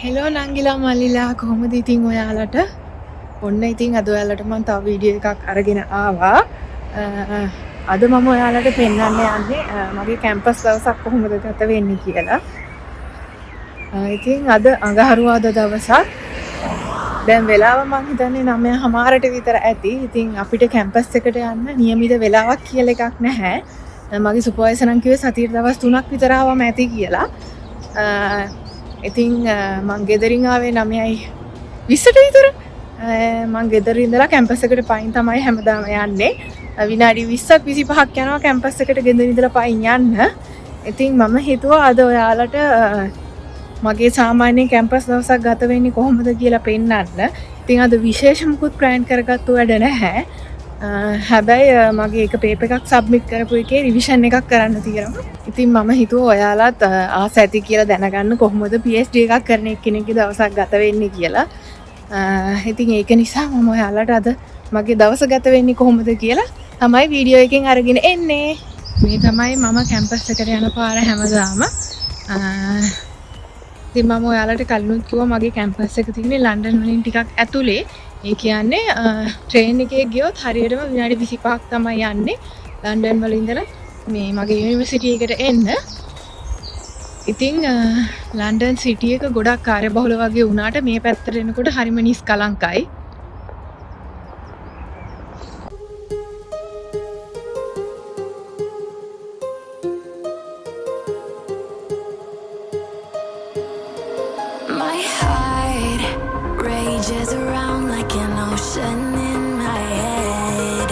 Hello නංගිලා මල්ලිලා කොහොමද ඉතින් ඔයාලට? ඔන්න ඉතින් අද ඔයාලට මම තව වීඩියෝ එකක් අරගෙන ආවා. අද මම ඔයාලට පෙන්වන්න යන්නේ මගේ කැම්පස් දවසක් කොහොමද ගත වෙන්නේ කියලා. ඉතින් අද අඟහරුවාදා දවසක්. දැන් වෙලාව මම හිතන්නේ 9:00ට විතර ඇති. ඉතින් අපිට කැම්පස් එකට යන්න නියමිත වෙලාවක් කියලා එකක් නැහැ. මගේ සුපර්වයිසර් නම් කිව්වේ සතියේ දවස් 3ක් විතර ආවම ඇති කියලා. ඉතින් මං ගෙදරින් ආවේ 9:20ට විතර. මං ගෙදර ඉඳලා කැම්පස් එකට පයින් තමයි හැමදාම යන්නේ. විනාඩි 20ක් 25ක් යනවා කැම්පස් එකට ගෙදර ඉඳලා පයින් යන්න. ඉතින් මම හිතුවා අද ඔයාලට මගේ සාමාන්‍ය කැම්පස් දවසක් ගත වෙන්නේ කොහොමද කියලා පෙන්නන්න. ඉතින් අද විශේෂ මුකුත් ප්ලෑන් කරගත්තු වැඩ නැහැ. හැබැයි මගේ එක පේපර් එකක් සබ්මිට් කරපු එකේ රිවිෂන් එකක් කරන්න තියෙනවා. ඉතින් මම හිතුවා ඔයාලත් ආස ඇති කියලා දැනගන්න කොහොමද PhD එකක් කරන එක්කෙනෙක්ගේ දවසක් ගත වෙන්නේ කියලා. ඉතින් ඒක නිසා මම ඔයාලට අද මගේ දවස ගත වෙන්නේ කොහොමද කියලා තමයි වීඩියෝ එකෙන් අරගෙන එන්නේ. මේ තමයි මම කැම්පස් එකට යන පාර හැමදාම. ඉතින් මම ඔයාලට කලිනුත් කිව්වා මගේ කැම්පස් එක තියෙන්නේ ලන්ඩන් වලින් ටිකක් ඇතුලේ. ඒ කියන්නේ ට්‍රේන් එකේ ගියොත් හරියටම විනාඩි 25ක් තමයි යන්නේ ලන්ඩන් වල ඉඳලා මේ මගේ යුනිවර්සිටි එකට එන්න. ඉතින් ලන්ඩන් සිටි එක ගොඩක් කාර්යබහුල වගේ වුණාට මේ පැත්තට එනකොට හරිම නිස්කලංකයි. My heart rages around like an ocean in my head.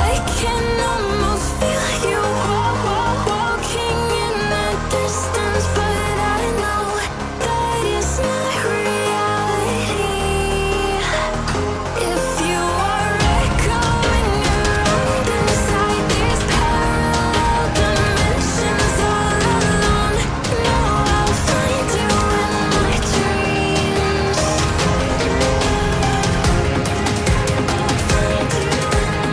I can almost feel you walking in the distance, but I know that it's not reality. If you are echoing around inside these parallel dimensions all alone, know I'll find you in my dreams. I'll find you in my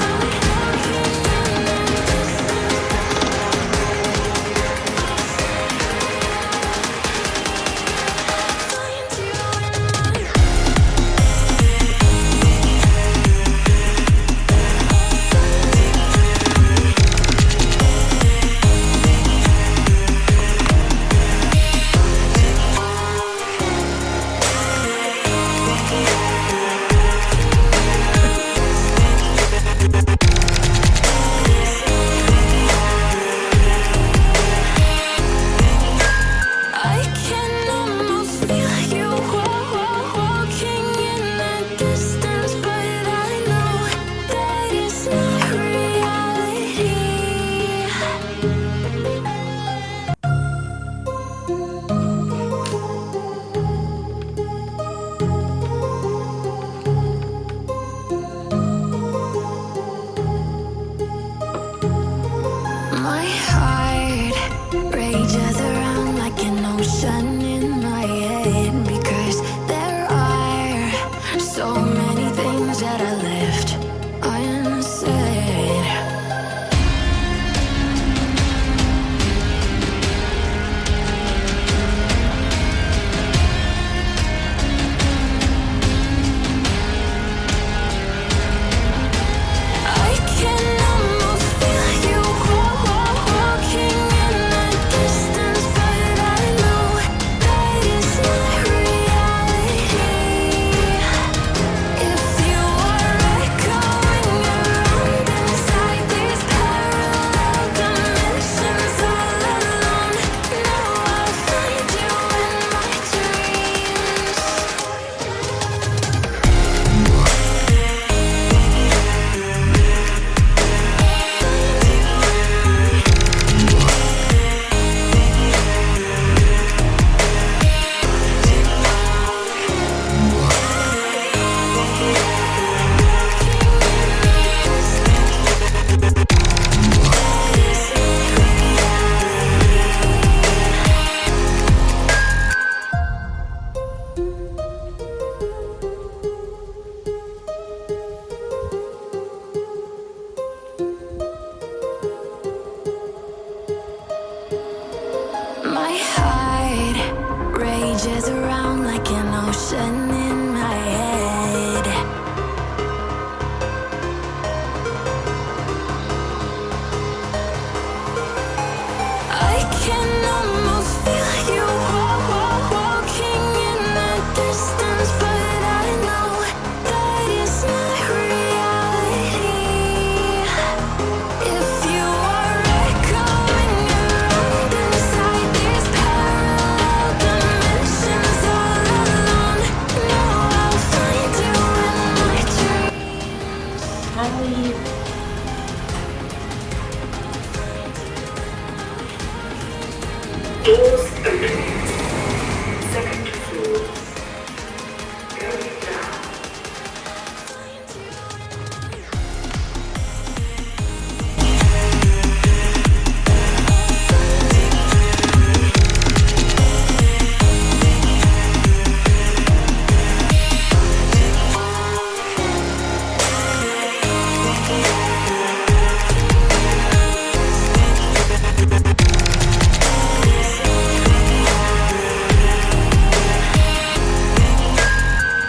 I can almost feel you walking in the distance, but I know that it's not reality. My heart rages around like an ocean in my head, because there are so many things that I left unsaid. I can almost feel you walking Doors opening. Second floor. Going down.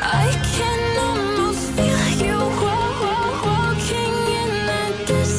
I can almost feel you walking in the distance.